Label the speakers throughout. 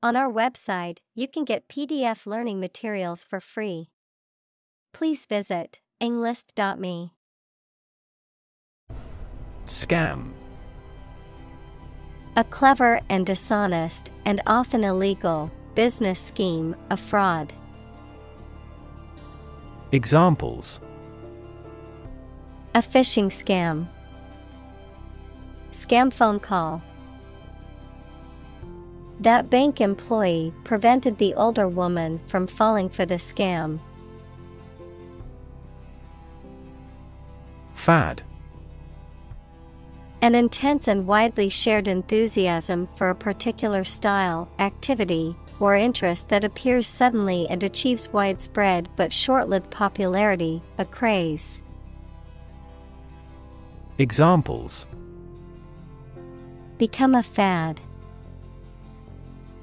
Speaker 1: On our website, you can get PDF learning materials for free. Please visit englist.me.
Speaker 2: Scam.
Speaker 1: A clever and dishonest, and often illegal, business scheme, a fraud.
Speaker 2: Examples:
Speaker 1: A phishing scam. Scam phone call. That bank employee prevented the older woman from falling for the scam.
Speaker 2: Fad.
Speaker 1: An intense and widely shared enthusiasm for a particular style, activity, or interest that appears suddenly and achieves widespread but short-lived popularity, a craze.
Speaker 2: Examples:
Speaker 1: Become a fad.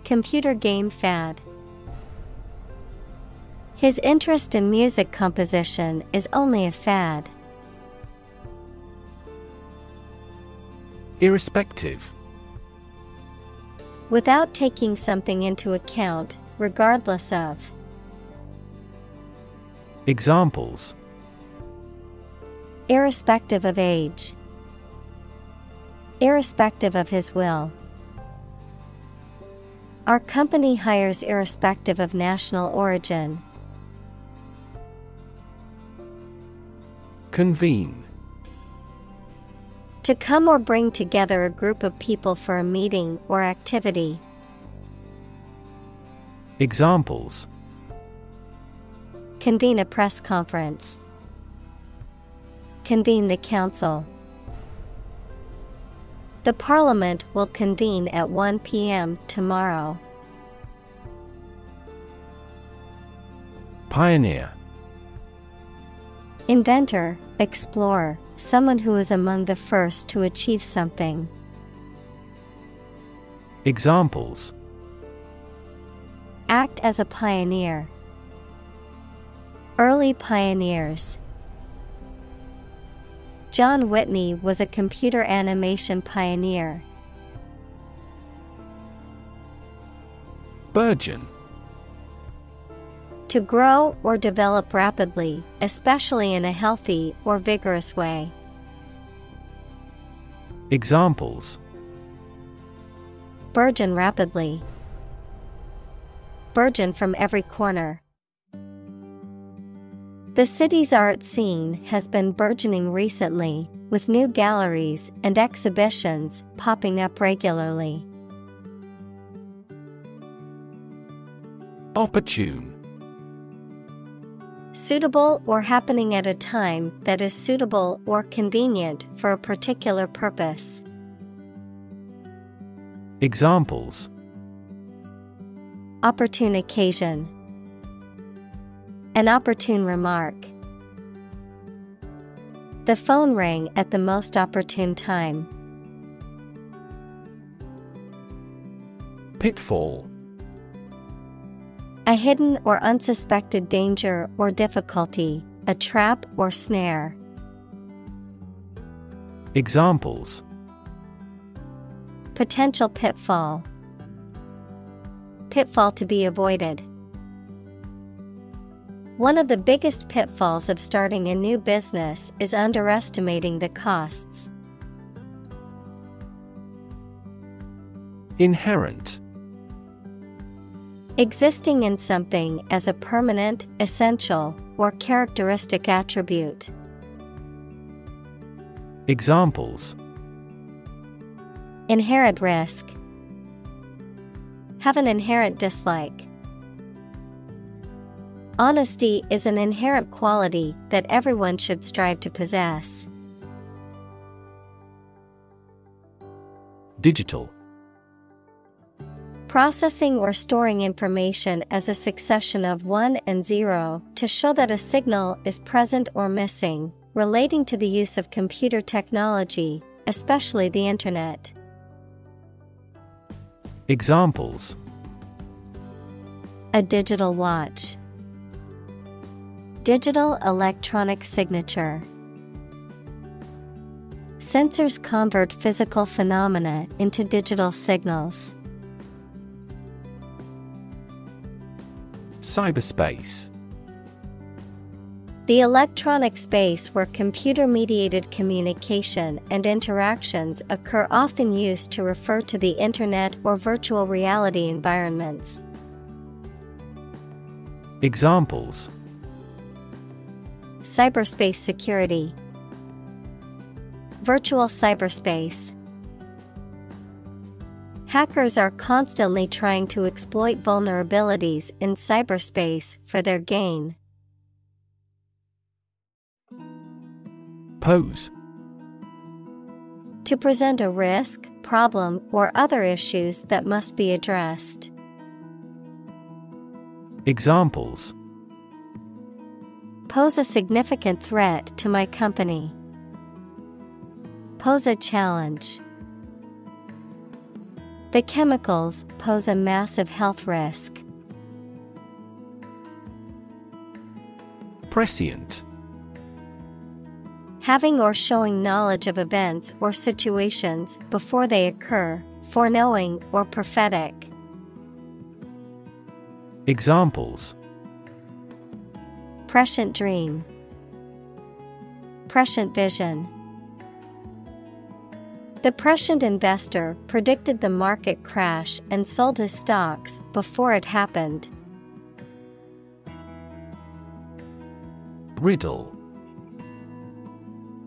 Speaker 1: Computer game fad. His interest in music composition is only a fad.
Speaker 2: Irrespective.
Speaker 1: Without taking something into account, regardless of.
Speaker 2: Examples:
Speaker 1: Irrespective of age. Irrespective of his will. Our company hires irrespective of national origin.
Speaker 2: Convene.
Speaker 1: To come or bring together a group of people for a meeting or activity.
Speaker 2: Examples:
Speaker 1: Convene a press conference. Convene the council. The Parliament will convene at 1 p.m. tomorrow.
Speaker 2: Pioneer.
Speaker 1: Inventor, explorer, someone who is among the first to achieve something.
Speaker 2: Examples:
Speaker 1: Act as a pioneer. Early pioneers. John Whitney was a computer animation pioneer.
Speaker 2: Burgeon.
Speaker 1: To grow or develop rapidly, especially in a healthy or vigorous way.
Speaker 2: Examples:
Speaker 1: Burgeon rapidly. Burgeon from every corner. The city's art scene has been burgeoning recently, with new galleries and exhibitions popping up regularly.
Speaker 2: Opportune.
Speaker 1: Suitable or happening at a time that is suitable or convenient for a particular purpose.
Speaker 2: Examples:
Speaker 1: Opportune occasion. An opportune remark. The phone rang at the most opportune time.
Speaker 2: Pitfall.
Speaker 1: A hidden or unsuspected danger or difficulty, a trap or snare.
Speaker 2: Examples:
Speaker 1: Potential pitfall. Pitfall to be avoided. One of the biggest pitfalls of starting a new business is underestimating the costs.
Speaker 2: Inherent.
Speaker 1: Existing in something as a permanent, essential, or characteristic attribute.
Speaker 2: Examples:
Speaker 1: Inherent risk. Have an inherent dislike. Honesty is an inherent quality that everyone should strive to possess.
Speaker 2: Digital.
Speaker 1: Processing or storing information as a succession of 1 and 0 to show that a signal is present or missing, relating to the use of computer technology, especially the Internet.
Speaker 2: Examples:
Speaker 1: A digital watch. Digital electronic signature. Sensors convert physical phenomena into digital signals.
Speaker 2: Cyberspace.
Speaker 1: The electronic space where computer-mediated communication and interactions occur, often used to refer to the Internet or virtual reality environments.
Speaker 2: Examples:
Speaker 1: cyberspace security, virtual cyberspace. Hackers are constantly trying to exploit vulnerabilities in cyberspace for their gain.
Speaker 2: Pose.
Speaker 1: To present a risk, problem, or other issues that must be addressed.
Speaker 2: Examples:
Speaker 1: pose a significant threat to my company. Pose a challenge. The chemicals pose a massive health risk.
Speaker 2: Prescient.
Speaker 1: Having or showing knowledge of events or situations before they occur, foreknowing or prophetic.
Speaker 2: Examples:
Speaker 1: prescient dream, prescient vision. The prescient investor predicted the market crash and sold his stocks before it happened.
Speaker 2: Riddle.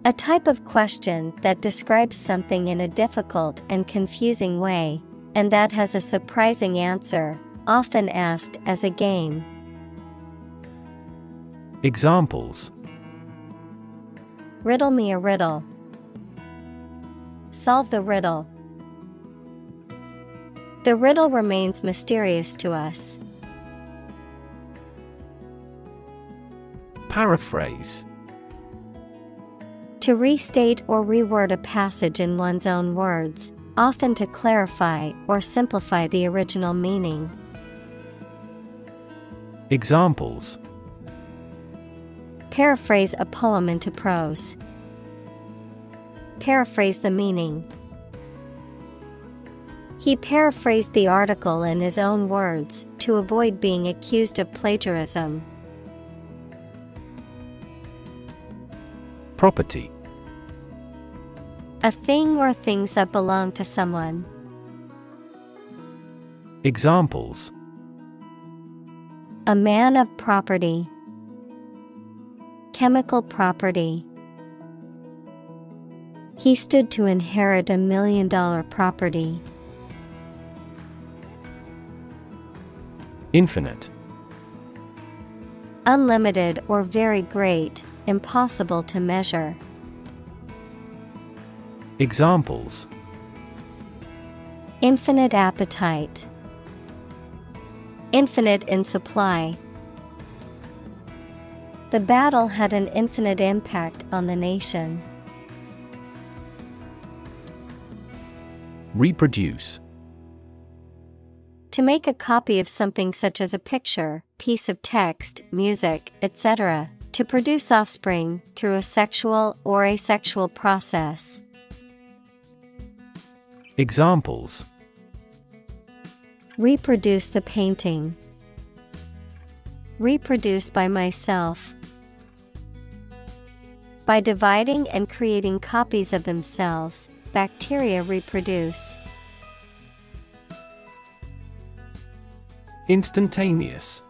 Speaker 1: A type of question that describes something in a difficult and confusing way, and that has a surprising answer, often asked as a game.
Speaker 2: Examples:
Speaker 1: riddle me a riddle. Solve the riddle. The riddle remains mysterious to us.
Speaker 2: Paraphrase.
Speaker 1: To restate or reword a passage in one's own words, often to clarify or simplify the original meaning.
Speaker 2: Examples:
Speaker 1: paraphrase a poem into prose. Paraphrase the meaning. He paraphrased the article in his own words to avoid being accused of plagiarism.
Speaker 2: Property.
Speaker 1: A thing or things that belong to someone.
Speaker 2: Examples:
Speaker 1: a man of property. Chemical property. He stood to inherit $1 million property.
Speaker 2: Infinite.
Speaker 1: Unlimited or very great, impossible to measure.
Speaker 2: Examples:
Speaker 1: infinite appetite. Infinite in supply. The battle had an infinite impact on the nation.
Speaker 2: Reproduce.
Speaker 1: To make a copy of something such as a picture, piece of text, music, etc. To produce offspring through a sexual or asexual process.
Speaker 2: Examples:
Speaker 1: reproduce the painting. Reproduce by myself. By dividing and creating copies of themselves, bacteria reproduce.
Speaker 2: Instantaneous.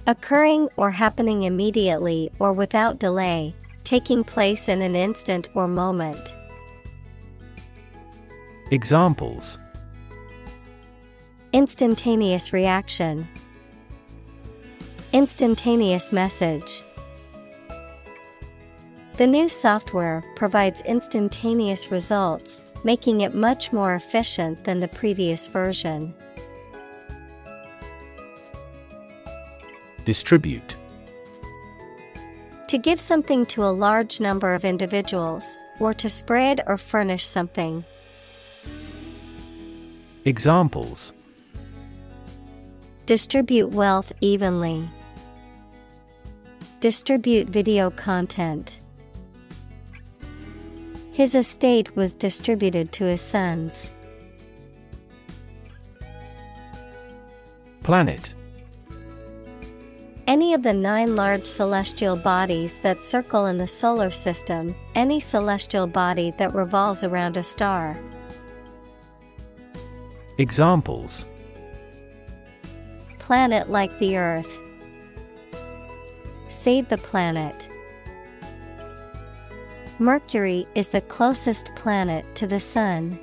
Speaker 1: Occurring or happening immediately or without delay, taking place in an instant or moment.
Speaker 2: Examples:
Speaker 1: instantaneous reaction. Instantaneous message. The new software provides instantaneous results, making it much more efficient than the previous version.
Speaker 2: Distribute.
Speaker 1: To give something to a large number of individuals, or to spread or furnish something.
Speaker 2: Examples:
Speaker 1: distribute wealth evenly. Distribute video content. His estate was distributed to his sons.
Speaker 2: Planet.
Speaker 1: Any of the 9 large celestial bodies that circle in the solar system, any celestial body that revolves around a star.
Speaker 2: Examples:
Speaker 1: Planet like the Earth. Save the planet. Mercury is the closest planet to the Sun.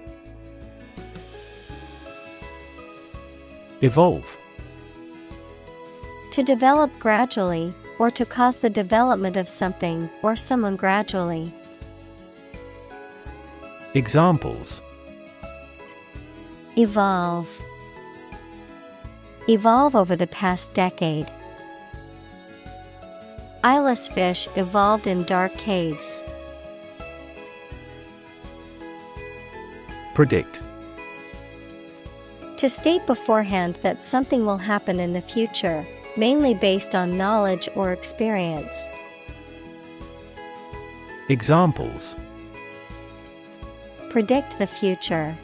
Speaker 2: Evolve.
Speaker 1: To develop gradually, or to cause the development of something or someone gradually.
Speaker 2: Examples:
Speaker 1: Evolve. Evolve over the past decade. Eyeless fish evolved in dark caves.
Speaker 2: Predict.
Speaker 1: To state beforehand that something will happen in the future, mainly based on knowledge or experience.
Speaker 2: Examples:
Speaker 1: Predict the future.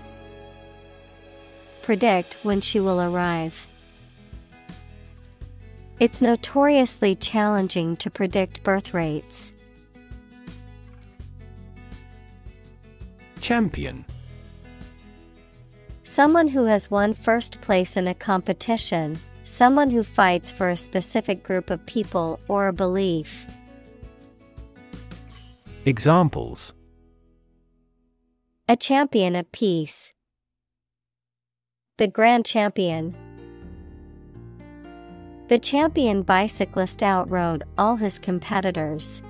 Speaker 1: Predict when she will arrive. It's notoriously challenging to predict birth rates.
Speaker 2: Champion.
Speaker 1: Someone who has won first place in a competition, someone who fights for a specific group of people or a belief.
Speaker 2: Examples:
Speaker 1: A champion of peace. The grand champion. The champion bicyclist outrode all his competitors.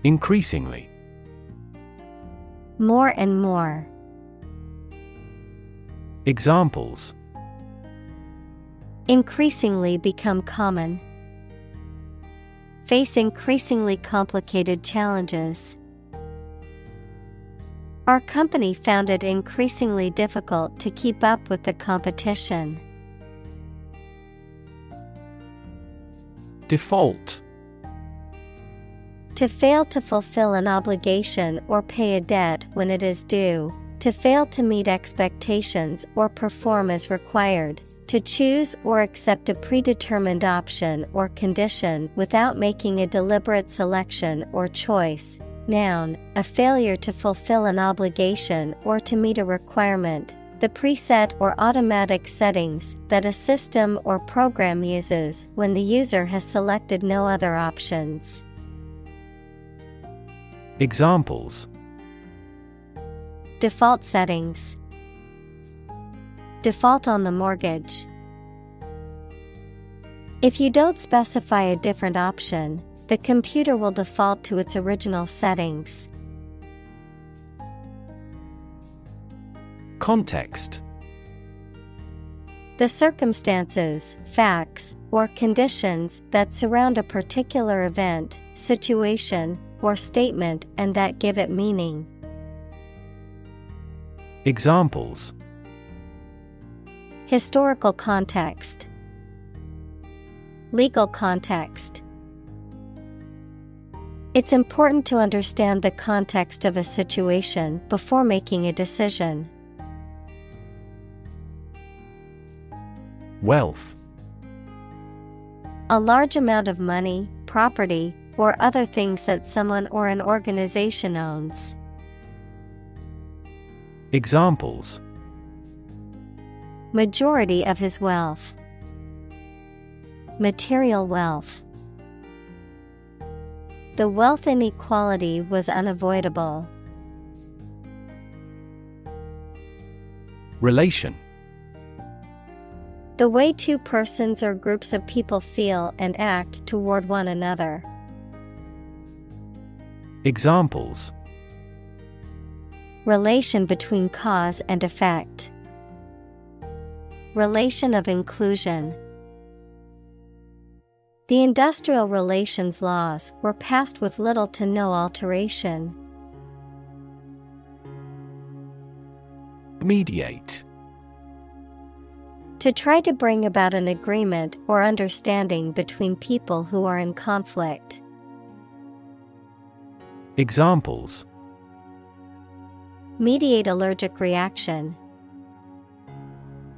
Speaker 2: Increasingly.
Speaker 1: More and more.
Speaker 2: Examples:
Speaker 1: Increasingly become common. Face increasingly complicated challenges. Our company found it increasingly difficult to keep up with the competition.
Speaker 2: Default.
Speaker 1: To fail to fulfill an obligation or pay a debt when it is due. To fail to meet expectations or perform as required. To choose or accept a predetermined option or condition without making a deliberate selection or choice. Noun, a failure to fulfill an obligation or to meet a requirement. The preset or automatic settings that a system or program uses when the user has selected no other options.
Speaker 2: Examples:
Speaker 1: Default settings. Default on the mortgage. If you don't specify a different option, the computer will default to its original settings.
Speaker 2: Context.
Speaker 1: The circumstances, facts, or conditions that surround a particular event, situation, or statement and that give it meaning.
Speaker 2: Examples:
Speaker 1: Historical context. Legal context. It's important to understand the context of a situation before making a decision.
Speaker 2: Wealth.
Speaker 1: A large amount of money, property, or other things that someone or an organization owns.
Speaker 2: Examples:
Speaker 1: Majority of his wealth. Material wealth. The wealth inequality was unavoidable.
Speaker 2: Relation.
Speaker 1: The way two persons or groups of people feel and act toward one another.
Speaker 2: Examples:
Speaker 1: Relation between cause and effect. Relation of inclusion. The industrial relations laws were passed with little to no alteration.
Speaker 2: Mediate.
Speaker 1: To try to bring about an agreement or understanding between people who are in conflict.
Speaker 2: Examples:
Speaker 1: Mediate allergic reaction.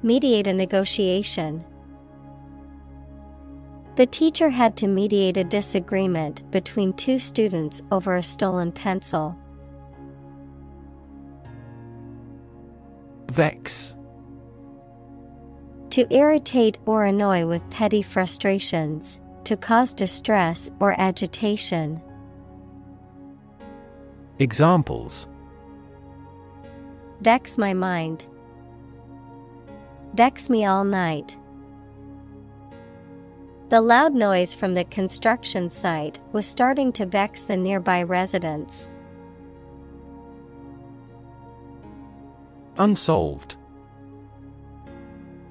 Speaker 1: mediate a negotiation. The teacher had to mediate a disagreement between two students over a stolen pencil.
Speaker 2: Vex.
Speaker 1: To irritate or annoy with petty frustrations, to cause distress or agitation.
Speaker 2: Examples:
Speaker 1: Vex my mind. Vex me all night. The loud noise from the construction site was starting to vex the nearby residents.
Speaker 2: Unsolved.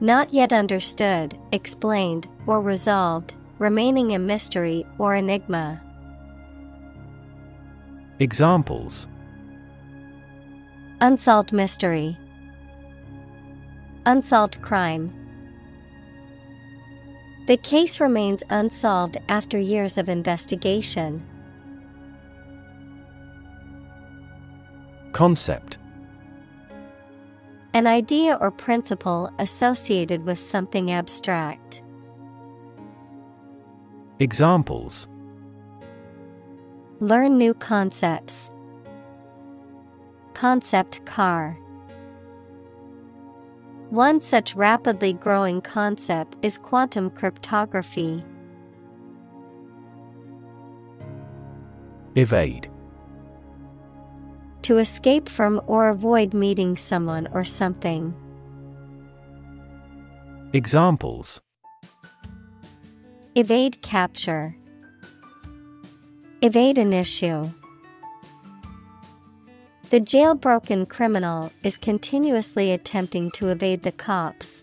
Speaker 1: Not yet understood, explained, or resolved, remaining a mystery or enigma.
Speaker 2: Examples:
Speaker 1: Unsolved mystery. Unsolved crime. The case remains unsolved after years of investigation.
Speaker 2: Concept.
Speaker 1: An idea or principle associated with something abstract.
Speaker 2: Examples:
Speaker 1: Learn new concepts. Concept car. One such rapidly growing concept is quantum cryptography.
Speaker 2: Evade.
Speaker 1: To escape from or avoid meeting someone or something.
Speaker 2: Examples:
Speaker 1: Evade capture. Evade an issue. The jailbroken criminal is continuously attempting to evade the cops.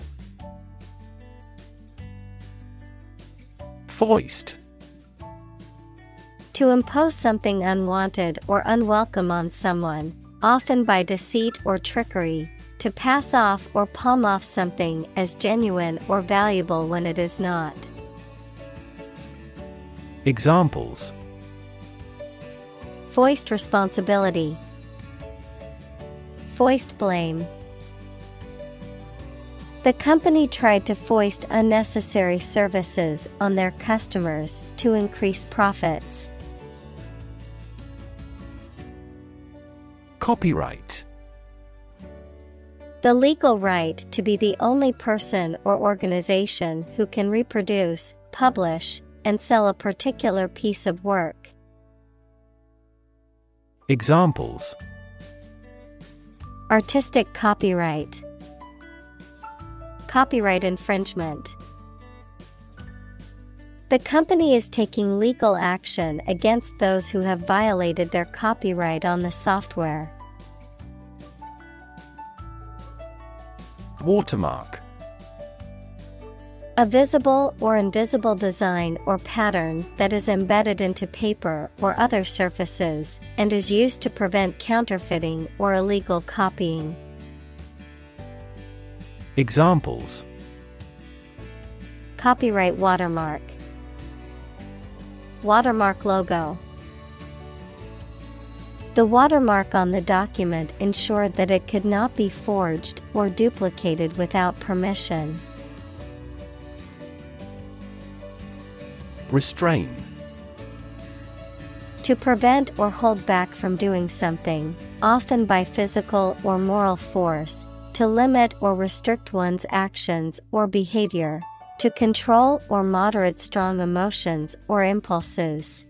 Speaker 2: Foist.
Speaker 1: To impose something unwanted or unwelcome on someone, often by deceit or trickery, to pass off or palm off something as genuine or valuable when it is not.
Speaker 2: Examples:
Speaker 1: Foist responsibility. Foist blame. The company tried to foist unnecessary services on their customers to increase profits.
Speaker 2: Copyright.
Speaker 1: The legal right to be the only person or organization who can reproduce, publish, and sell a particular piece of work.
Speaker 2: Examples:
Speaker 1: Artistic copyright. Copyright infringement. The company is taking legal action against those who have violated their copyright on the software.
Speaker 2: Watermark.
Speaker 1: A visible or invisible design or pattern that is embedded into paper or other surfaces and is used to prevent counterfeiting or illegal copying.
Speaker 2: Examples:
Speaker 1: Copyright watermark. Watermark logo. The watermark on the document ensured that it could not be forged or duplicated without permission.
Speaker 2: Restrain.
Speaker 1: To prevent or hold back from doing something, often by physical or moral force, to limit or restrict one's actions or behavior, to control or moderate strong emotions or impulses.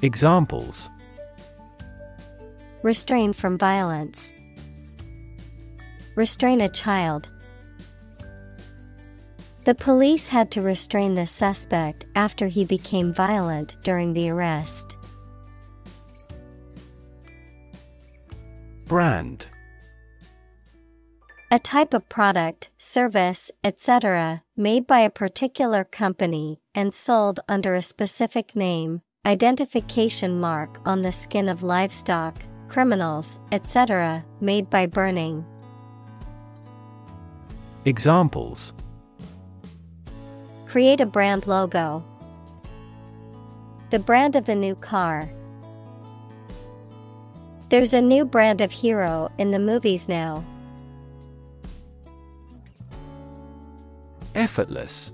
Speaker 2: Examples:
Speaker 1: Restrain from violence. Restrain a child. The police had to restrain the suspect after he became violent during the arrest.
Speaker 2: Brand.
Speaker 1: A type of product, service, etc., made by a particular company and sold under a specific name, identification mark on the skin of livestock, criminals, etc., made by burning.
Speaker 2: Examples:
Speaker 1: Create a brand logo. The brand of the new car. There's a new brand of hero in the movies now.
Speaker 2: Effortless.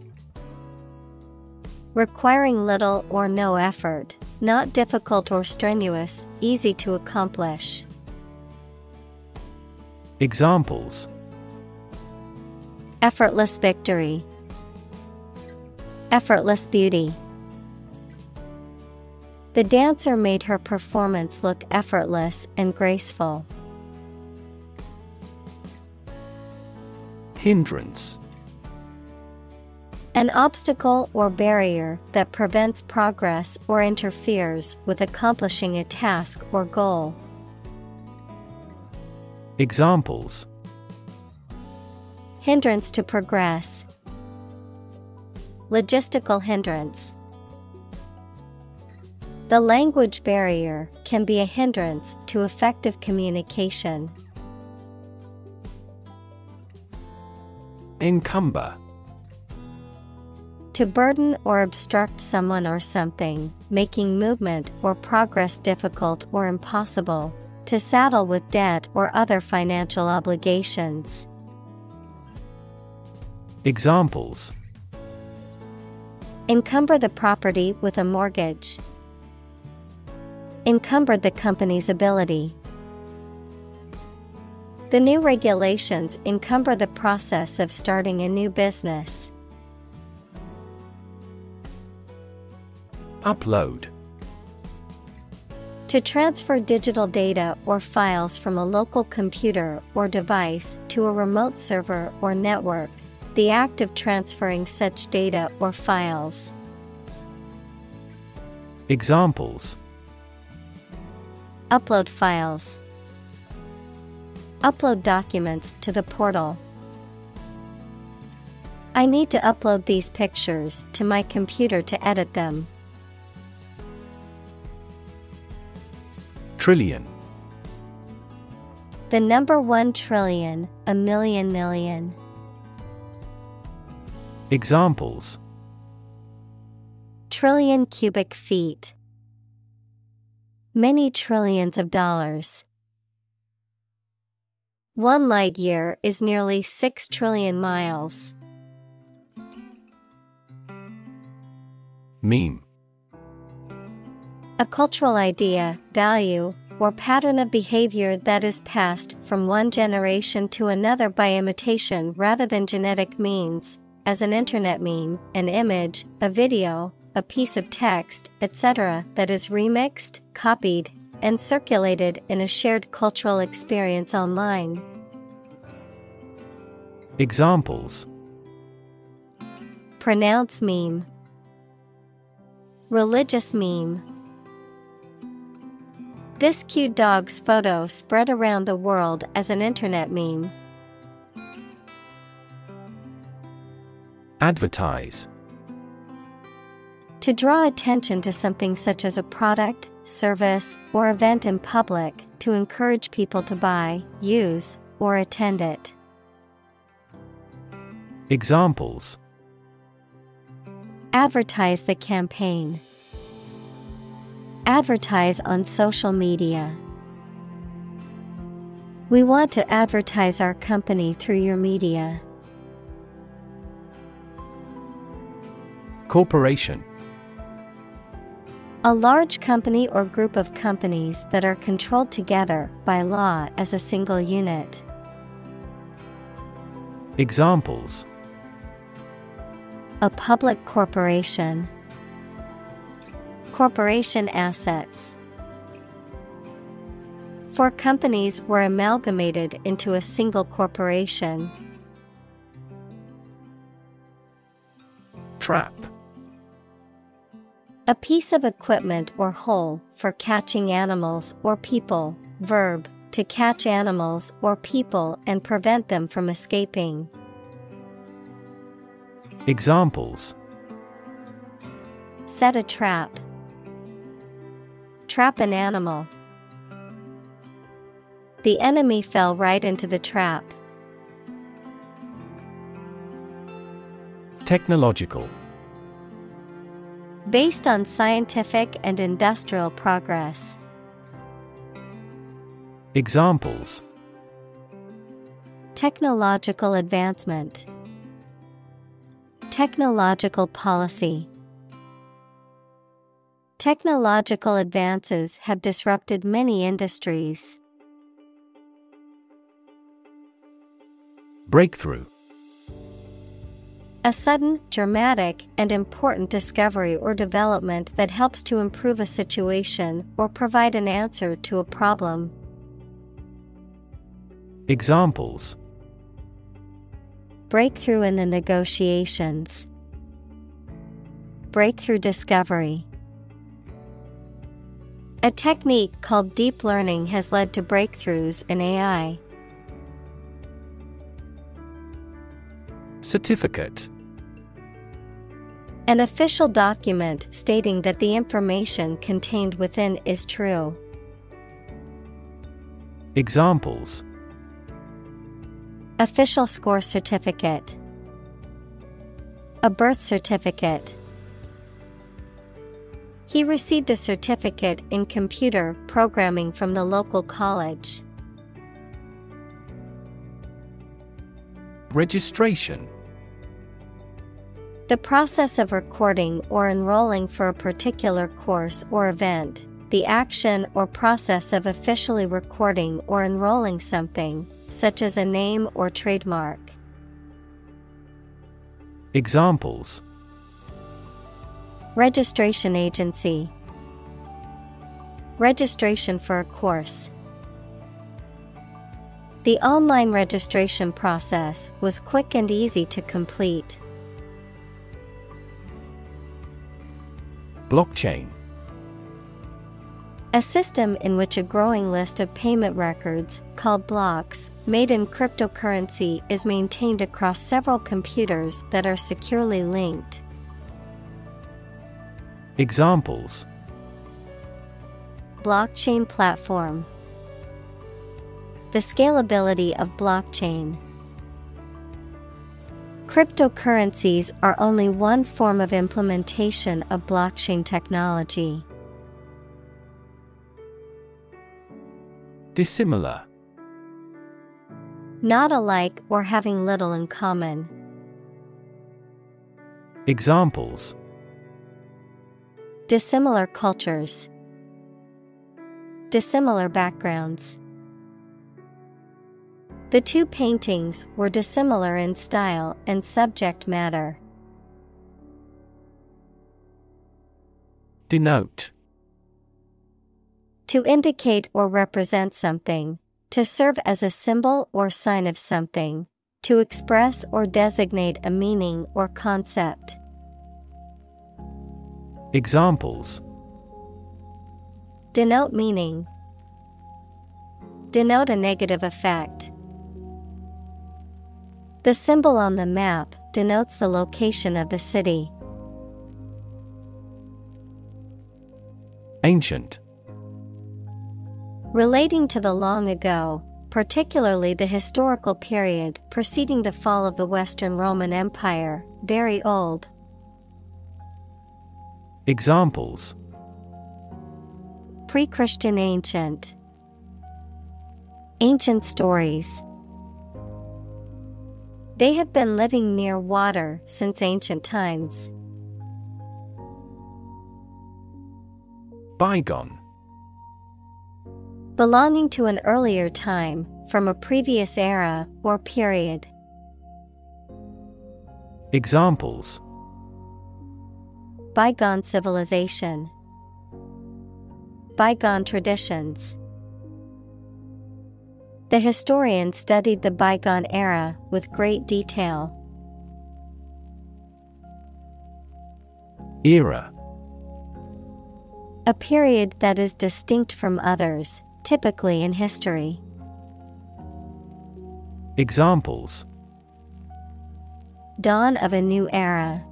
Speaker 1: Requiring little or no effort, not difficult or strenuous, easy to accomplish.
Speaker 2: Examples:
Speaker 1: Effortless victory. Effortless beauty. The dancer made her performance look effortless and graceful.
Speaker 2: Hindrance.
Speaker 1: An obstacle or barrier that prevents progress or interferes with accomplishing a task or goal.
Speaker 2: Examples:
Speaker 1: Hindrance to progress. Logistical hindrance. The language barrier can be a hindrance to effective communication.
Speaker 2: Encumber.
Speaker 1: To burden or obstruct someone or something, making movement or progress difficult or impossible. To saddle with debt or other financial obligations.
Speaker 2: Examples:
Speaker 1: Encumber the property with a mortgage. Encumbered the company's ability. The new regulations encumber the process of starting a new business.
Speaker 2: Upload.
Speaker 1: To transfer digital data or files from a local computer or device to a remote server or network, the act of transferring such data or files.
Speaker 2: Examples:
Speaker 1: Upload files. Upload documents to the portal. I need to upload these pictures to my computer to edit them.
Speaker 2: Trillion.
Speaker 1: The number 1 trillion, a million million.
Speaker 2: Examples:
Speaker 1: Trillion cubic feet. Many trillions of dollars. 1 light year is nearly 6 trillion miles.
Speaker 2: Meme.
Speaker 1: A cultural idea, value, or pattern of behavior that is passed from one generation to another by imitation rather than genetic means, as an internet meme, an image, a video, a piece of text, etc., that is remixed, copied, and circulated in a shared cultural experience online.
Speaker 2: Examples:
Speaker 1: Pronounce meme. Religious meme. This cute dog's photo spread around the world as an internet meme.
Speaker 2: Advertise.
Speaker 1: To draw attention to something such as a product, service, or event in public, to encourage people to buy, use, or attend it.
Speaker 2: Examples:
Speaker 1: Advertise the campaign. Advertise on social media. We want to advertise our company through your media.
Speaker 2: Corporation.
Speaker 1: A large company or group of companies that are controlled together by law as a single unit.
Speaker 2: Examples:
Speaker 1: A public corporation. Corporation assets. 4 companies were amalgamated into a single corporation.
Speaker 2: Trap.
Speaker 1: A piece of equipment or hole for catching animals or people. Verb, to catch animals or people and prevent them from escaping.
Speaker 2: Examples:
Speaker 1: Set a trap. Trap an animal. The enemy fell right into the trap.
Speaker 2: Technological.
Speaker 1: Based on scientific and industrial progress.
Speaker 2: Examples:
Speaker 1: Technological advancement. Technological policy. Technological advances have disrupted many industries.
Speaker 2: Breakthrough.
Speaker 1: A sudden, dramatic, and important discovery or development that helps to improve a situation or provide an answer to a problem.
Speaker 2: Examples:
Speaker 1: breakthrough in the negotiations, breakthrough discovery. A technique called deep learning has led to breakthroughs in AI.
Speaker 2: Certificate.
Speaker 1: An official document stating that the information contained within is true.
Speaker 2: Examples:
Speaker 1: official score certificate, a birth certificate. He received a certificate in computer programming from the local college.
Speaker 2: Registration.
Speaker 1: The process of recording or enrolling for a particular course or event, the action or process of officially recording or enrolling something, such as a name or trademark.
Speaker 2: Examples:
Speaker 1: registration agency, registration for a course. The online registration process was quick and easy to complete.
Speaker 2: Blockchain.
Speaker 1: A system in which a growing list of payment records, called blocks, made in cryptocurrency is maintained across several computers that are securely linked.
Speaker 2: Examples:
Speaker 1: blockchain platform, the scalability of blockchain. Cryptocurrencies are only one form of implementation of blockchain technology.
Speaker 2: Dissimilar.
Speaker 1: Not alike or having little in common.
Speaker 2: Examples:
Speaker 1: dissimilar cultures, dissimilar backgrounds. The two paintings were dissimilar in style and subject matter.
Speaker 2: Denote.
Speaker 1: To indicate or represent something, to serve as a symbol or sign of something, to express or designate a meaning or concept.
Speaker 2: Examples:
Speaker 1: denote meaning, denote a negative effect. The symbol on the map denotes the location of the city.
Speaker 2: Ancient.
Speaker 1: Relating to the long ago, particularly the historical period preceding the fall of the Western Roman Empire, very old.
Speaker 2: Examples:
Speaker 1: pre-Christian ancient, ancient stories. They have been living near water since ancient times.
Speaker 2: Bygone.
Speaker 1: Belonging to an earlier time, from a previous era or period.
Speaker 2: Examples:
Speaker 1: bygone civilization, bygone traditions. The historian studied the bygone era with great detail.
Speaker 2: Era.
Speaker 1: A period that is distinct from others, typically in history.
Speaker 2: Examples:
Speaker 1: dawn of a new era,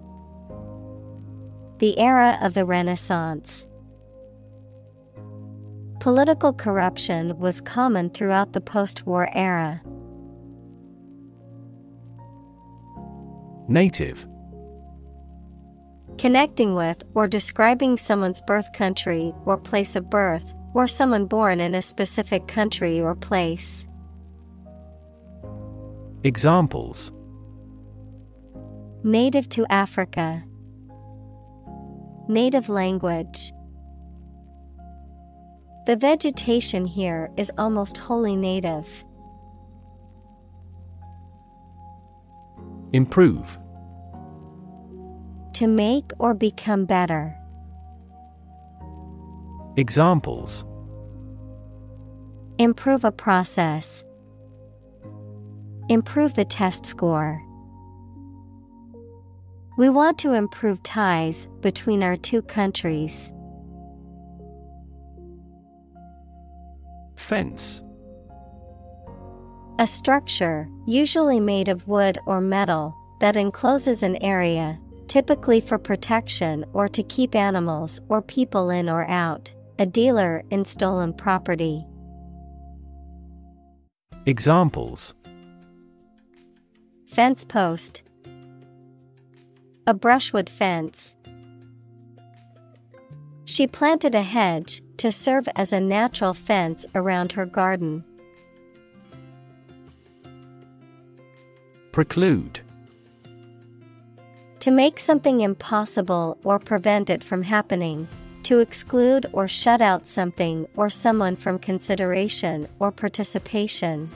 Speaker 1: the era of the Renaissance. Political corruption was common throughout the post-war era.
Speaker 2: Native.
Speaker 1: Connecting with or describing someone's birth country or place of birth, or someone born in a specific country or place.
Speaker 2: Examples:
Speaker 1: Native to Africa. Native language. The vegetation here is almost wholly native.
Speaker 2: Improve.
Speaker 1: To make or become better.
Speaker 2: Examples.
Speaker 1: Improve a process. Improve the test score. We want to improve ties between our two countries.
Speaker 2: Fence.
Speaker 1: A structure, usually made of wood or metal, that encloses an area, typically for protection or to keep animals or people in or out. A dealer in stolen property.
Speaker 2: Examples.
Speaker 1: Fence post. A brushwood fence. She planted a hedge to serve as a natural fence around her garden.
Speaker 2: Preclude.
Speaker 1: To make something impossible or prevent it from happening. To exclude or shut out something or someone from consideration or participation.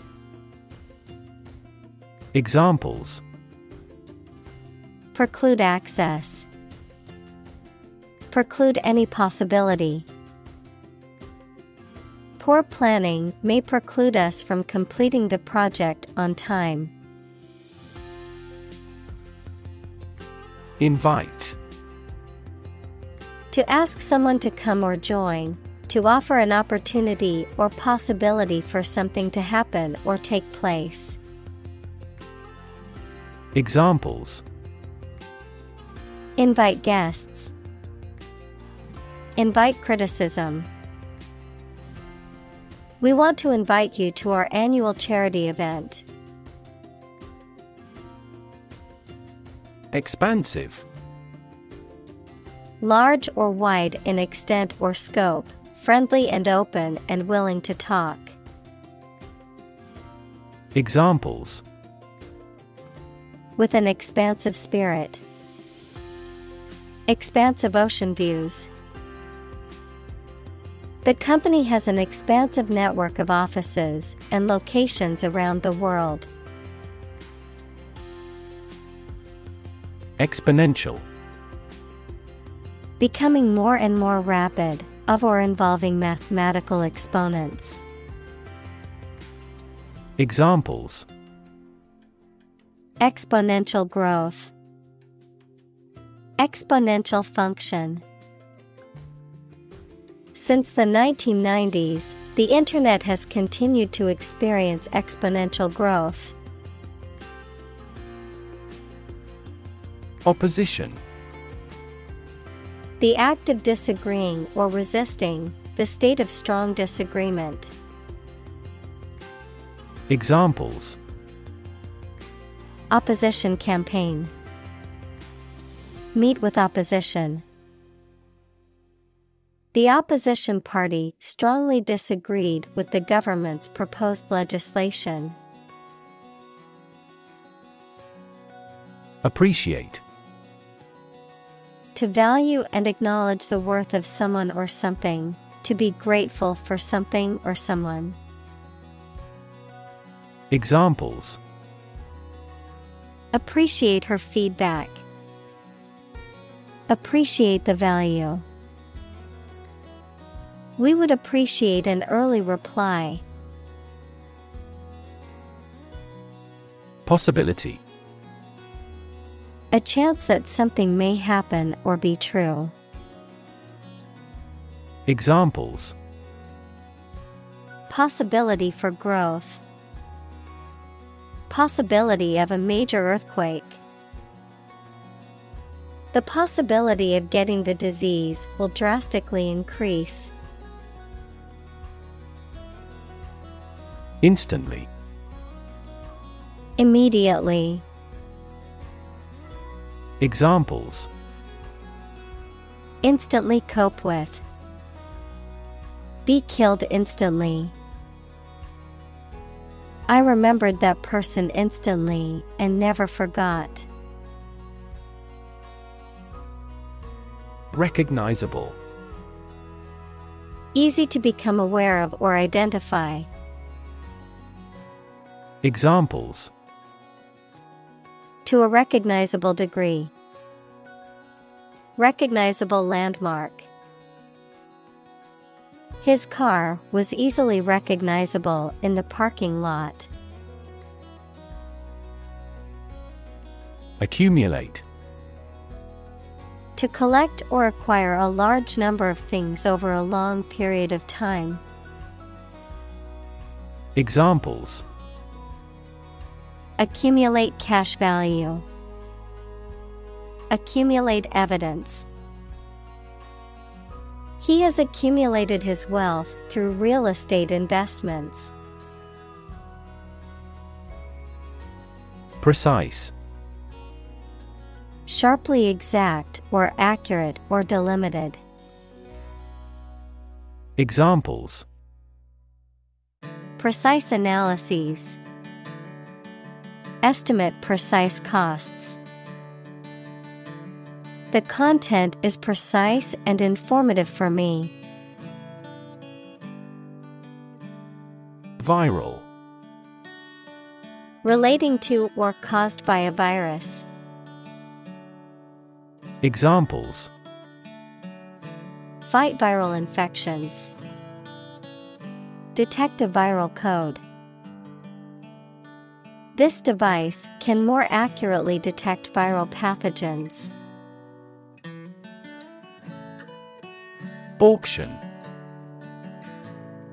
Speaker 2: Examples.
Speaker 1: Preclude access. Preclude any possibility. Poor planning may preclude us from completing the project on time.
Speaker 2: Invite.
Speaker 1: To ask someone to come or join, to offer an opportunity or possibility for something to happen or take place.
Speaker 2: Examples.
Speaker 1: Invite guests. Invite criticism. We want to invite you to our annual charity event.
Speaker 2: Expansive.
Speaker 1: Large or wide in extent or scope, friendly and open and willing to talk.
Speaker 2: Examples.
Speaker 1: With an expansive spirit. Expansive ocean views. The company has an expansive network of offices and locations around the world.
Speaker 2: Exponential.
Speaker 1: Becoming more and more rapid, of or involving mathematical exponents.
Speaker 2: Examples.
Speaker 1: Exponential growth. Exponential function. Since the 1990s, the Internet has continued to experience exponential growth.
Speaker 2: Opposition.
Speaker 1: The act of disagreeing or resisting, the state of strong disagreement.
Speaker 2: Examples.
Speaker 1: Opposition campaign. Meet with opposition. The opposition party strongly disagreed with the government's proposed legislation.
Speaker 2: Appreciate.
Speaker 1: To value and acknowledge the worth of someone or something, to be grateful for something or someone.
Speaker 2: Examples.
Speaker 1: Appreciate her feedback. Appreciate the value. We would appreciate an early reply.
Speaker 2: Possibility.
Speaker 1: A chance that something may happen or be true.
Speaker 2: Examples.
Speaker 1: Possibility for growth. Possibility of a major earthquake. The possibility of getting the disease will drastically increase.
Speaker 2: Instantly.
Speaker 1: Immediately.
Speaker 2: Examples.
Speaker 1: Instantly cope with. Be killed instantly. I remembered that person instantly and never forgot.
Speaker 2: Recognizable.
Speaker 1: Easy to become aware of or identify.
Speaker 2: Examples:
Speaker 1: To a recognizable degree. Recognizable landmark. His car was easily recognizable in the parking lot.
Speaker 2: Accumulate.
Speaker 1: To collect or acquire a large number of things over a long period of time.
Speaker 2: Examples:
Speaker 1: Accumulate cash value. Accumulate evidence. He has accumulated his wealth through real estate investments.
Speaker 2: Precise.
Speaker 1: Sharply exact or accurate or delimited.
Speaker 2: Examples:
Speaker 1: Precise analyses. Estimate precise costs. The content is precise and informative for me.
Speaker 2: Viral.
Speaker 1: Relating to or caused by a virus.
Speaker 2: Examples:
Speaker 1: Fight viral infections. Detect a viral code. This device can more accurately detect viral pathogens.
Speaker 2: Auction.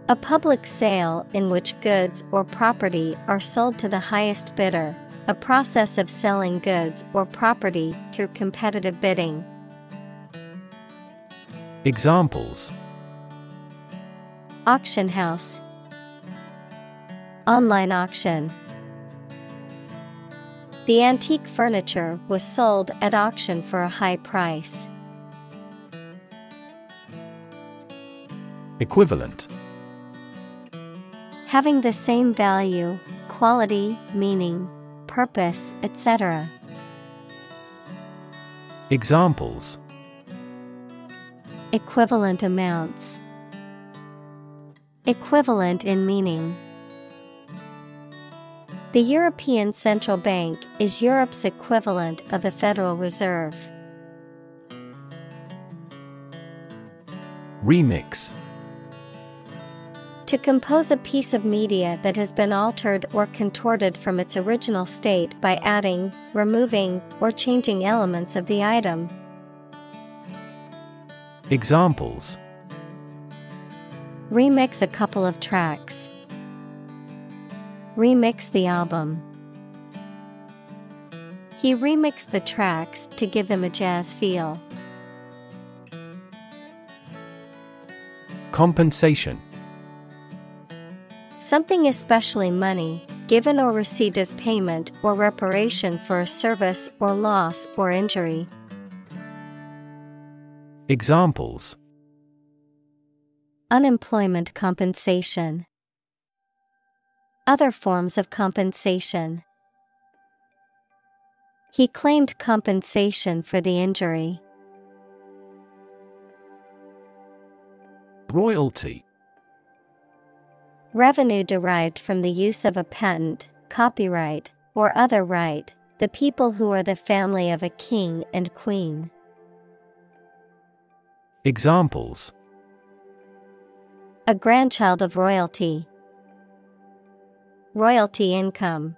Speaker 1: A public sale in which goods or property are sold to the highest bidder, a process of selling goods or property through competitive bidding.
Speaker 2: Examples:
Speaker 1: Auction house. Online auction. The antique furniture was sold at auction for a high price.
Speaker 2: Equivalent.
Speaker 1: Having the same value, quality, meaning, purpose, etc.
Speaker 2: Examples:
Speaker 1: Equivalent amounts. Equivalent in meaning. The European Central Bank is Europe's equivalent of the Federal Reserve.
Speaker 2: Remix.
Speaker 1: To compose a piece of media that has been altered or contorted from its original state by adding, removing, or changing elements of the item.
Speaker 2: Examples:
Speaker 1: Remix a couple of tracks. Remix the album. He remixed the tracks to give them a jazz feel.
Speaker 2: Compensation.
Speaker 1: Something, especially money, given or received as payment or reparation for a service or loss or injury.
Speaker 2: Examples:
Speaker 1: Unemployment compensation. Other forms of compensation. He claimed compensation for the injury.
Speaker 2: Royalty.
Speaker 1: Revenue derived from the use of a patent, copyright, or other right, the people who are the family of a king and queen.
Speaker 2: Examples:
Speaker 1: A grandchild of royalty. Royalty income.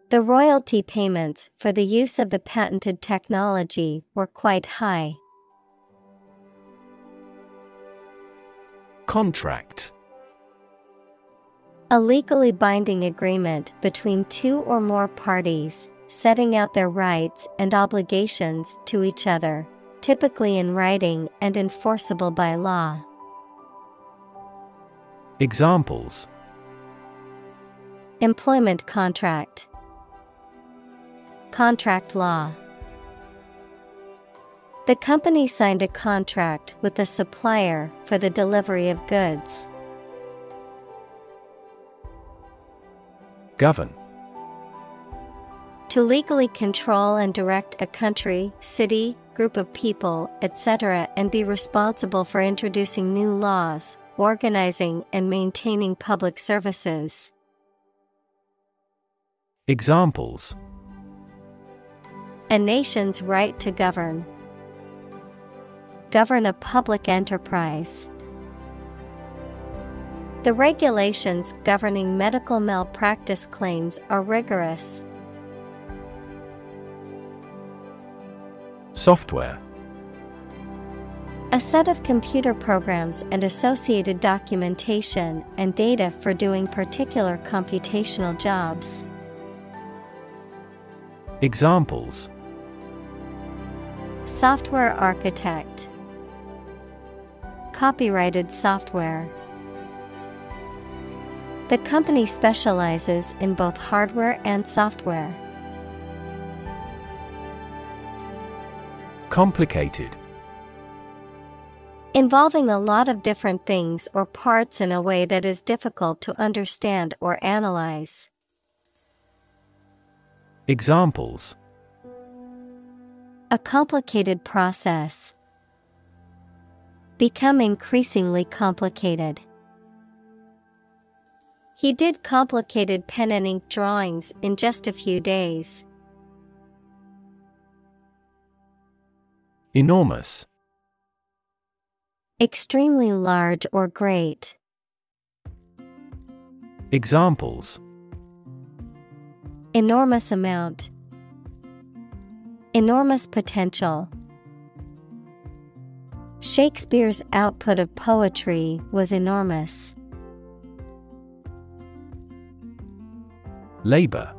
Speaker 1: The royalty payments for the use of the patented technology were quite high.
Speaker 2: Contract.
Speaker 1: A legally binding agreement between two or more parties, setting out their rights and obligations to each other, typically in writing and enforceable by law.
Speaker 2: Examples:
Speaker 1: Employment contract. Contract law. The company signed a contract with the supplier for the delivery of goods.
Speaker 2: Govern.
Speaker 1: To legally control and direct a country, city, group of people, etc., and be responsible for introducing new laws, organizing and maintaining public services.
Speaker 2: Examples:
Speaker 1: A nation's right to govern. Govern a public enterprise. The regulations governing medical malpractice claims are rigorous.
Speaker 2: Software.
Speaker 1: A set of computer programs and associated documentation and data for doing particular computational jobs.
Speaker 2: Examples:
Speaker 1: Software architect. Copyrighted software. The company specializes in both hardware and software.
Speaker 2: Complicated.
Speaker 1: Involving a lot of different things or parts in a way that is difficult to understand or analyze.
Speaker 2: Examples:
Speaker 1: A complicated process. Become increasingly complicated. He did complicated pen and ink drawings in just a few days.
Speaker 2: Enormous.
Speaker 1: Extremely large or great.
Speaker 2: Examples:
Speaker 1: Enormous amount. Enormous potential. Shakespeare's output of poetry was enormous.
Speaker 2: Labor.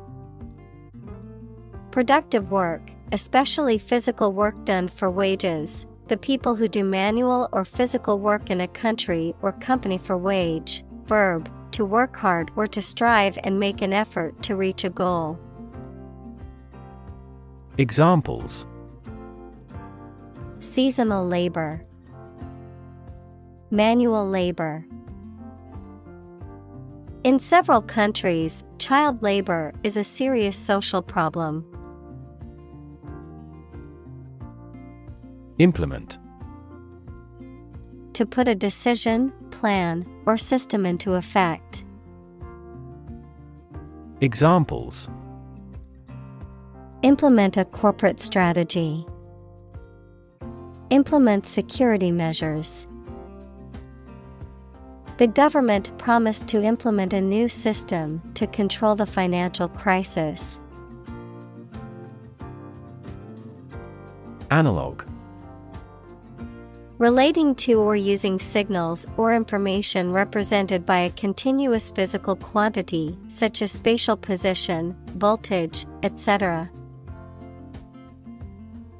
Speaker 1: Productive work, especially physical work done for wages, the people who do manual or physical work in a country or company for wage. Verb, to work hard or to strive and make an effort to reach a goal.
Speaker 2: Examples:
Speaker 1: Seasonal labor. Manual labor. In several countries, child labor is a serious social problem.
Speaker 2: Implement.
Speaker 1: To put a decision, plan, or system into effect.
Speaker 2: Examples:
Speaker 1: Implement a corporate strategy. Implement security measures. The government promised to implement a new system to control the financial crisis.
Speaker 2: Analog.
Speaker 1: Relating to or using signals or information represented by a continuous physical quantity, such as spatial position, voltage, etc.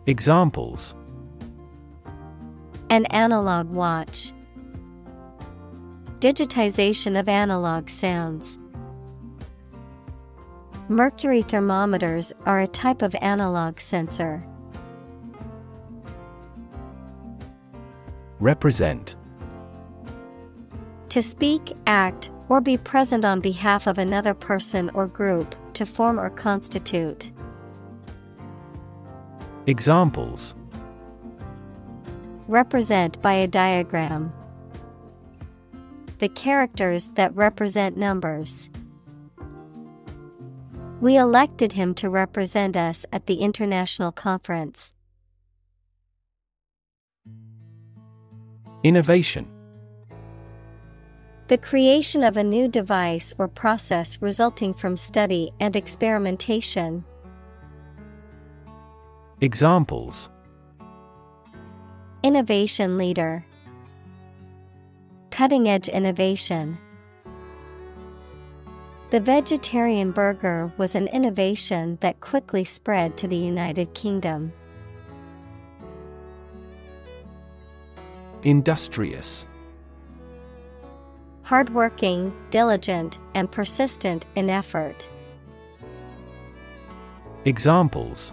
Speaker 2: Examples:
Speaker 1: An analog watch. Digitization of analog sounds. Mercury thermometers are a type of analog sensor.
Speaker 2: Represent.
Speaker 1: To speak, act, or be present on behalf of another person or group, to form or constitute.
Speaker 2: Examples:
Speaker 1: Represent by a diagram. The characters that represent numbers. We elected him to represent us at the international conference.
Speaker 2: Innovation.
Speaker 1: The creation of a new device or process resulting from study and experimentation.
Speaker 2: Examples:
Speaker 1: Innovation leader. Cutting-edge innovation. The vegetarian burger was an innovation that quickly spread to the United Kingdom.
Speaker 2: Industrious.
Speaker 1: Hardworking, diligent, and persistent in effort.
Speaker 2: Examples: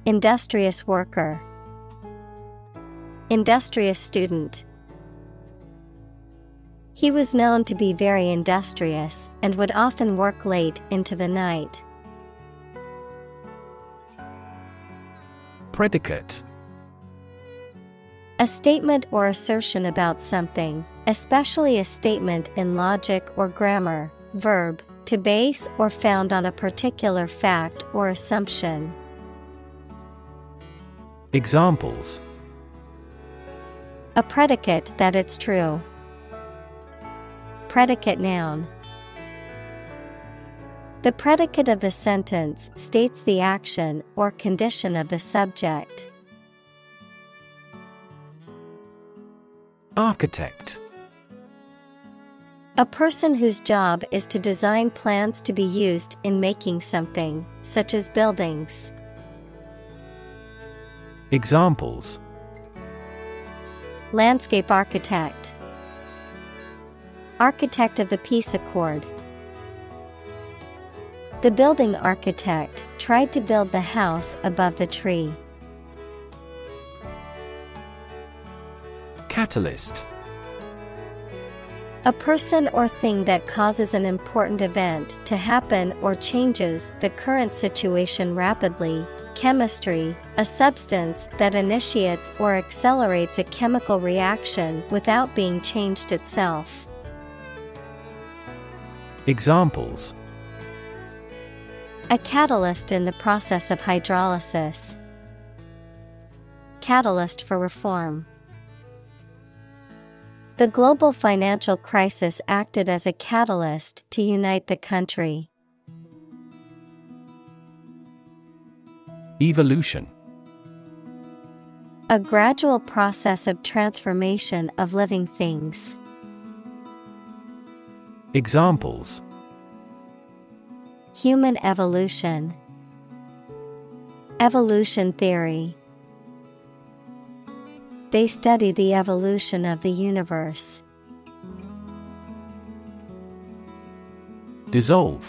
Speaker 1: Industrious worker. Industrious student. He was known to be very industrious and would often work late into the night.
Speaker 2: Predicate.
Speaker 1: A statement or assertion about something, especially a statement in logic or grammar. Verb, to base or found on a particular fact or assumption.
Speaker 2: Examples:
Speaker 1: a predicate that it's true. Predicate noun. The predicate of the sentence states the action or condition of the subject.
Speaker 2: Architect.
Speaker 1: A person whose job is to design plans to be used in making something, such as buildings.
Speaker 2: Examples:
Speaker 1: landscape architect, architect of the peace accord. The building architect tried to build the house above the tree.
Speaker 2: Catalyst.
Speaker 1: A person or thing that causes an important event to happen or changes the current situation rapidly. Chemistry, a substance that initiates or accelerates a chemical reaction without being changed itself.
Speaker 2: Examples:
Speaker 1: a catalyst in the process of hydrolysis. Catalyst for reform. The global financial crisis acted as a catalyst to unite the country.
Speaker 2: Evolution.
Speaker 1: A gradual process of transformation of living things.
Speaker 2: Examples:
Speaker 1: human evolution, evolution theory. They study the evolution of the universe.
Speaker 2: Dissolve.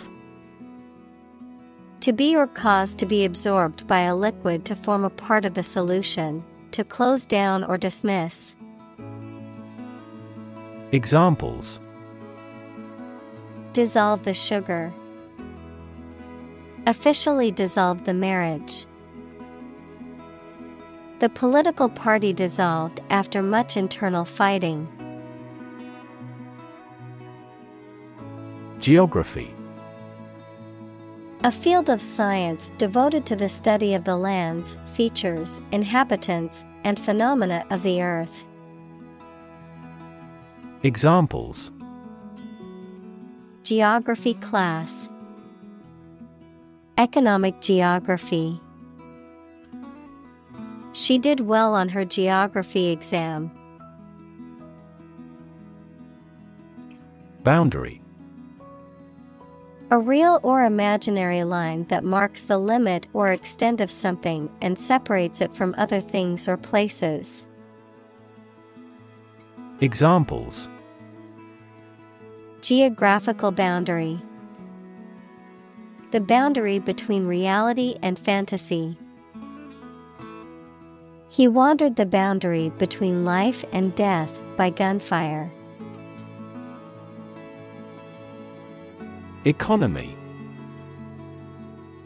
Speaker 1: To be or cause to be absorbed by a liquid to form a part of the solution, to close down or dismiss.
Speaker 2: Examples:
Speaker 1: dissolve the sugar. Officially dissolved the marriage. The political party dissolved after much internal fighting.
Speaker 2: Geography.
Speaker 1: A field of science devoted to the study of the lands, features, inhabitants, and phenomena of the earth.
Speaker 2: Examples:
Speaker 1: geography class, economic geography. She did well on her geography exam.
Speaker 2: Boundary.
Speaker 1: A real or imaginary line that marks the limit or extent of something and separates it from other things or places.
Speaker 2: Examples:
Speaker 1: geographical boundary. The boundary between reality and fantasy. He wandered the boundary between life and death by gunfire.
Speaker 2: Economy.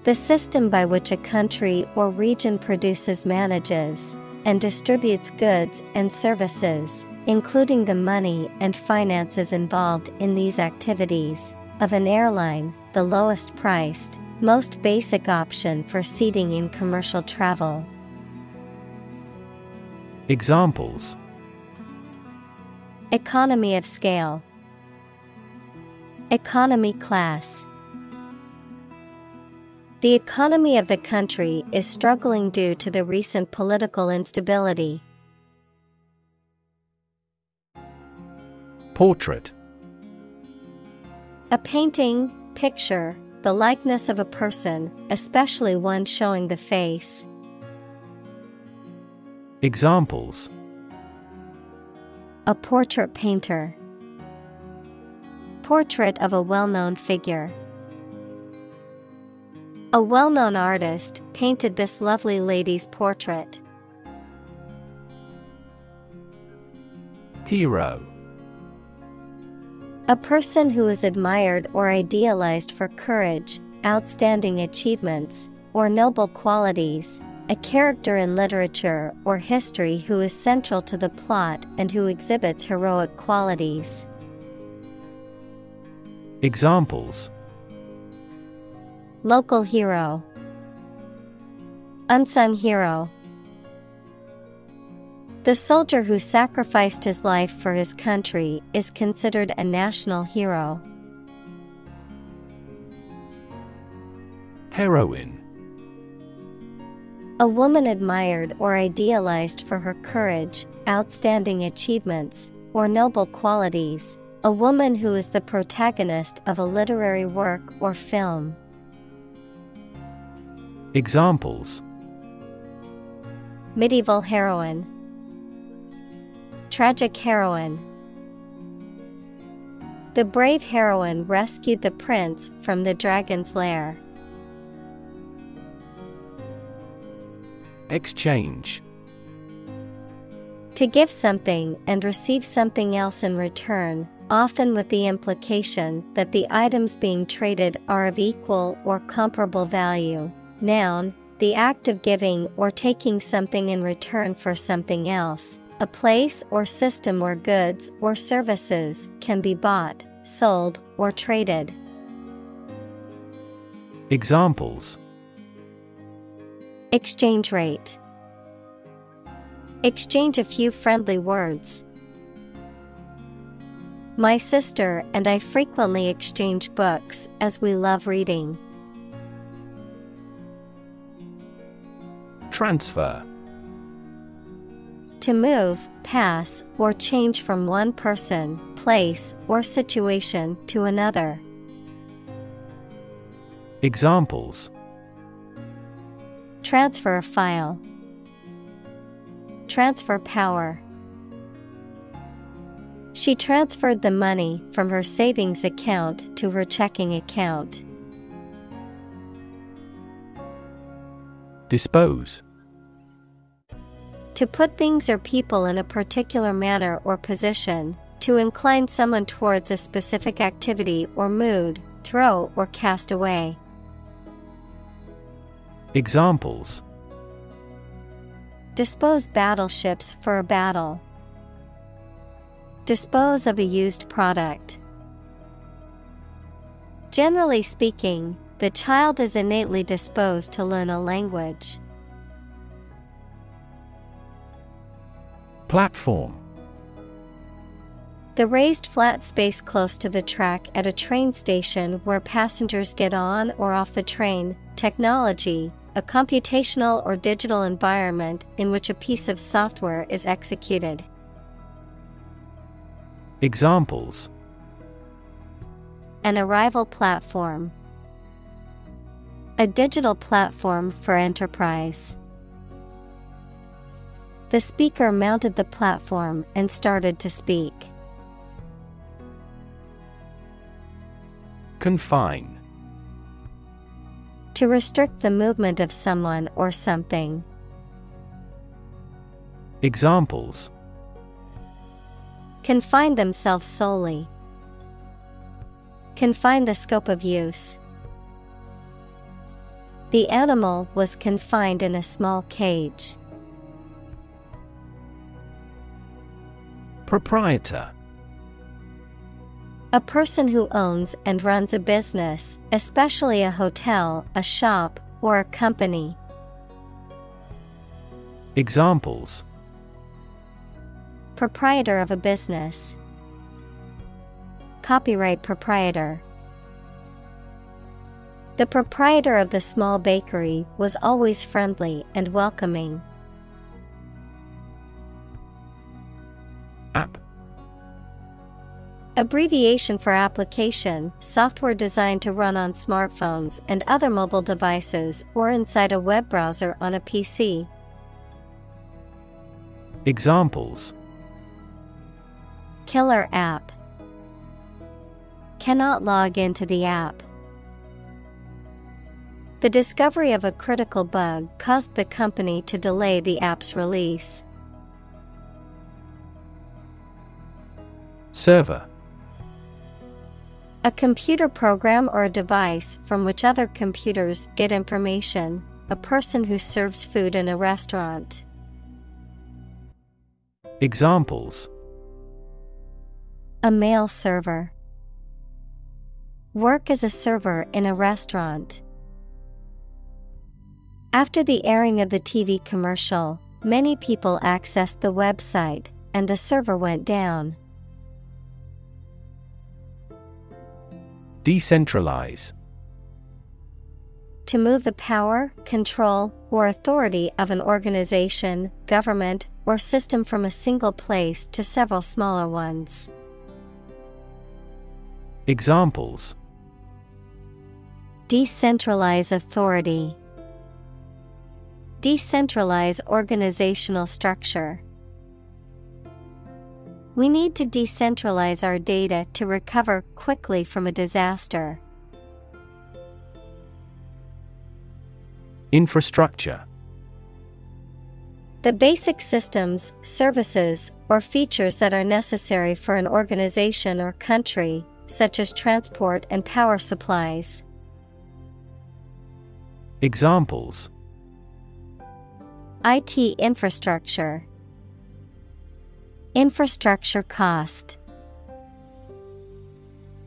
Speaker 1: The system by which a country or region produces, manages, and distributes goods and services, including the money and finances involved in these activities, of an airline, the lowest priced, most basic option for seating in commercial travel.
Speaker 2: Examples:
Speaker 1: economy of scale, economy class. The economy of the country is struggling due to the recent political instability.
Speaker 2: Portrait.
Speaker 1: A painting, picture, the likeness of a person, especially one showing the face.
Speaker 2: Examples:
Speaker 1: a portrait painter, portrait of a well-known figure. A well-known artist painted this lovely lady's portrait.
Speaker 2: Hero.
Speaker 1: A person who is admired or idealized for courage, outstanding achievements, or noble qualities, a character in literature or history who is central to the plot and who exhibits heroic qualities.
Speaker 2: Examples:
Speaker 1: Local hero, unsung hero. The soldier who sacrificed his life for his country is considered a national hero.
Speaker 2: Heroine.
Speaker 1: A woman admired or idealized for her courage, outstanding achievements, or noble qualities. A woman who is the protagonist of a literary work or film.
Speaker 2: Examples:
Speaker 1: Medieval heroine, tragic heroine. The brave heroine rescued the prince from the dragon's lair.
Speaker 2: Exchange.
Speaker 1: To give something and receive something else in return, often with the implication that the items being traded are of equal or comparable value. Noun, the act of giving or taking something in return for something else, a place or system where goods or services can be bought, sold, or traded.
Speaker 2: Examples:
Speaker 1: Exchange rate. Exchange a few friendly words. My sister and I frequently exchange books as we love reading.
Speaker 2: Transfer.
Speaker 1: To move, pass, or change from one person, place, or situation to another.
Speaker 2: Examples:
Speaker 1: Transfer a file. Transfer power. She transferred the money from her savings account to her checking account.
Speaker 2: Dispose.
Speaker 1: To put things or people in a particular manner or position, to incline someone towards a specific activity or mood, throw or cast away.
Speaker 2: Examples:
Speaker 1: Dispose battleships for a battle. Dispose of a used product. Generally speaking, the child is innately disposed to learn a language.
Speaker 2: Platform.
Speaker 1: The raised flat space close to the track at a train station where passengers get on or off the train. Technology, a computational or digital environment in which a piece of software is executed.
Speaker 2: Examples:
Speaker 1: An arrival platform. A digital platform for enterprise. The speaker mounted the platform and started to speak.
Speaker 2: Confine.
Speaker 1: To restrict the movement of someone or something.
Speaker 2: Examples:
Speaker 1: Confine themselves solely. Confine the scope of use. The animal was confined in a small cage.
Speaker 2: Proprietor.
Speaker 1: A person who owns and runs a business, especially a hotel, a shop, or a company.
Speaker 2: Examples:
Speaker 1: Proprietor of a business. Copyright proprietor. The proprietor of the small bakery was always friendly and welcoming.
Speaker 2: App.
Speaker 1: Abbreviation for application, software designed to run on smartphones and other mobile devices or inside a web browser on a PC.
Speaker 2: Examples:
Speaker 1: Killer app. Cannot log into the app. The discovery of a critical bug caused the company to delay the app's release.
Speaker 2: Server. A
Speaker 1: computer program or a device from which other computers get information. a person who serves food in a restaurant.
Speaker 2: Examples:
Speaker 1: A male server. Work as a server in a restaurant. After the airing of the TV commercial, many people accessed the website, and the server went down.
Speaker 2: Decentralize.
Speaker 1: To move the power, control, or authority of an organization, government, or system from a single place to several smaller ones.
Speaker 2: Examples:
Speaker 1: Decentralize authority. Decentralize organizational structure. We need to decentralize our data to recover quickly from a disaster.
Speaker 2: Infrastructure.
Speaker 1: The basic systems, services, or features that are necessary for an organization or country, such as transport and power supplies.
Speaker 2: Examples:
Speaker 1: IT infrastructure. Infrastructure cost.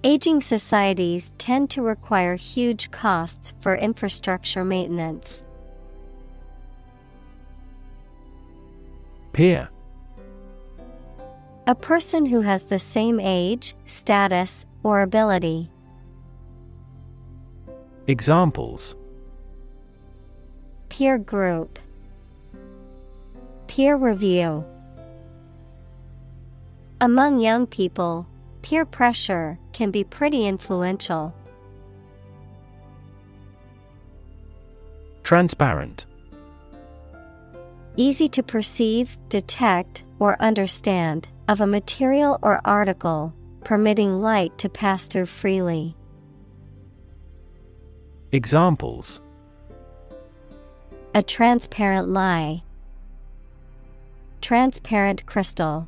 Speaker 1: Aging societies tend to require huge costs for infrastructure maintenance.
Speaker 2: Peer.
Speaker 1: A person who has the same age, status, or ability.
Speaker 2: Examples:
Speaker 1: Peer group. Peer review. Among young people, peer pressure can be pretty influential.
Speaker 2: Transparent.
Speaker 1: Easy to perceive, detect, or understand, of a material or article, permitting light to pass through freely.
Speaker 2: Examples:
Speaker 1: A transparent lie. Transparent crystal.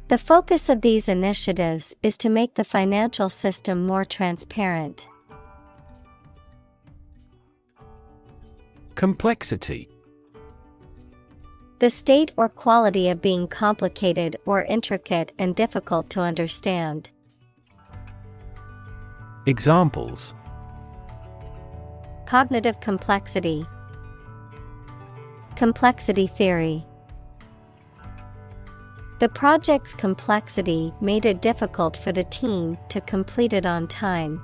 Speaker 1: The focus of these initiatives is to make the financial system more transparent.
Speaker 2: Complexity.
Speaker 1: The state or quality of being complicated or intricate and difficult to understand.
Speaker 2: Examples:
Speaker 1: Cognitive complexity. Complexity theory. The project's complexity made it difficult for the team to complete it on time.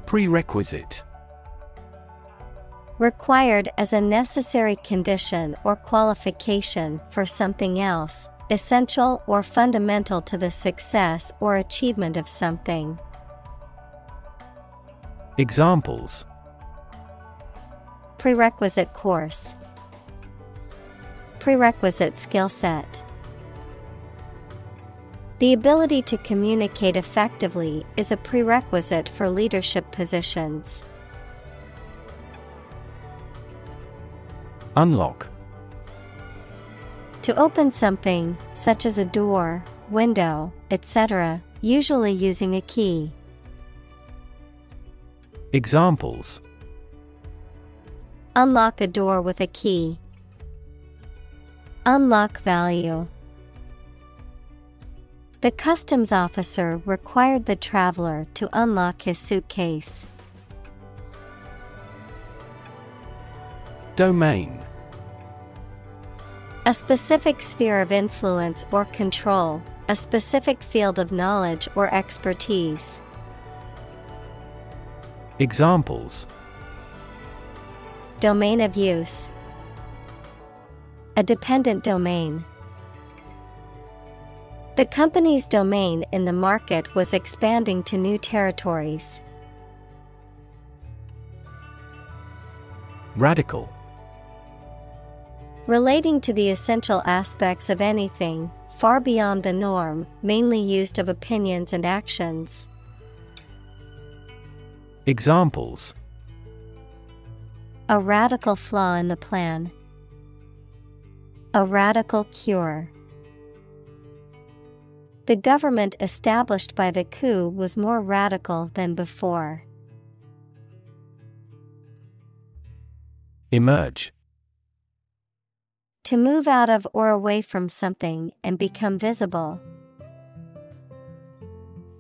Speaker 2: Prerequisite.
Speaker 1: Required as a necessary condition or qualification for something else, essential or fundamental to the success or achievement of something.
Speaker 2: Examples:
Speaker 1: Prerequisite course. Prerequisite skill set. The ability to communicate effectively is a prerequisite for leadership positions.
Speaker 2: Unlock.
Speaker 1: To open something, such as a door, window, etc., usually using a key.
Speaker 2: Examples:
Speaker 1: Unlock a door with a key. Unlock value. The customs officer required the traveler to unlock his suitcase.
Speaker 2: Domain.
Speaker 1: A specific sphere of influence or control, a specific field of knowledge or expertise.
Speaker 2: Examples:
Speaker 1: Domain of use. A dependent domain. The company's domain in the market was expanding to new territories.
Speaker 2: Radical.
Speaker 1: Relating to the essential aspects of anything, far beyond the norm, mainly used of opinions and actions.
Speaker 2: Examples:
Speaker 1: A radical flaw in the plan. A radical cure. The government established by the coup was more radical than before.
Speaker 2: Emerge.
Speaker 1: To move out of or away from something and become visible.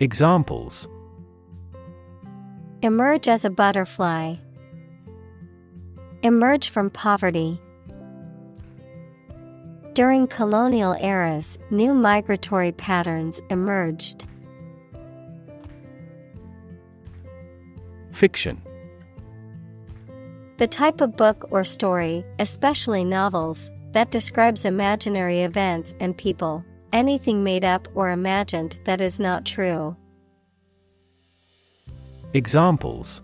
Speaker 2: Examples:
Speaker 1: Emerge as a butterfly. Emerge from poverty. During colonial eras, new migratory patterns emerged.
Speaker 2: Fiction.
Speaker 1: The type of book or story, especially novels, that describes imaginary events and people, anything made up or imagined that is not true.
Speaker 2: Examples: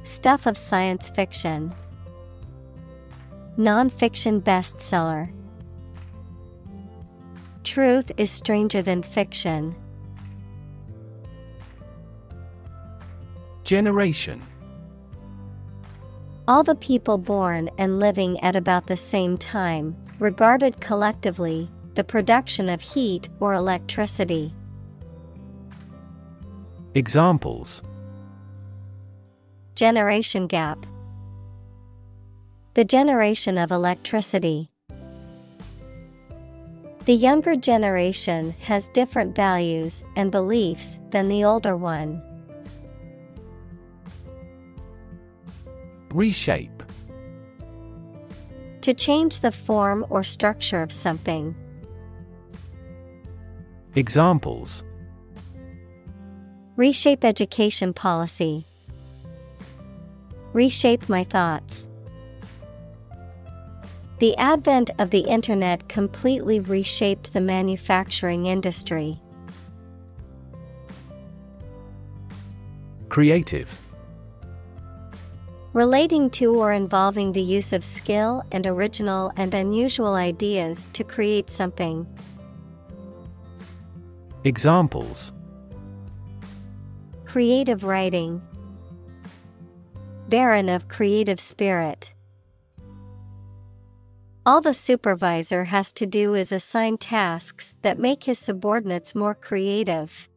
Speaker 1: Stuff of science fiction. Non-fiction bestseller. Truth is stranger than fiction.
Speaker 2: Generation.
Speaker 1: All the people born and living at about the same time, regarded collectively, the production of heat or electricity.
Speaker 2: Examples:
Speaker 1: Generation gap. The generation of electricity. The younger generation has different values and beliefs than the older one.
Speaker 2: Reshape.
Speaker 1: To change the form or structure of something.
Speaker 2: Examples:
Speaker 1: Reshape education policy. Reshape my thoughts. The advent of the internet completely reshaped the manufacturing industry.
Speaker 2: Creative.
Speaker 1: Relating to or involving the use of skill and original and unusual ideas to create something.
Speaker 2: Examples:
Speaker 1: Creative writing. Barren of creative spirit. All the supervisor has to do is assign tasks that make his subordinates more creative.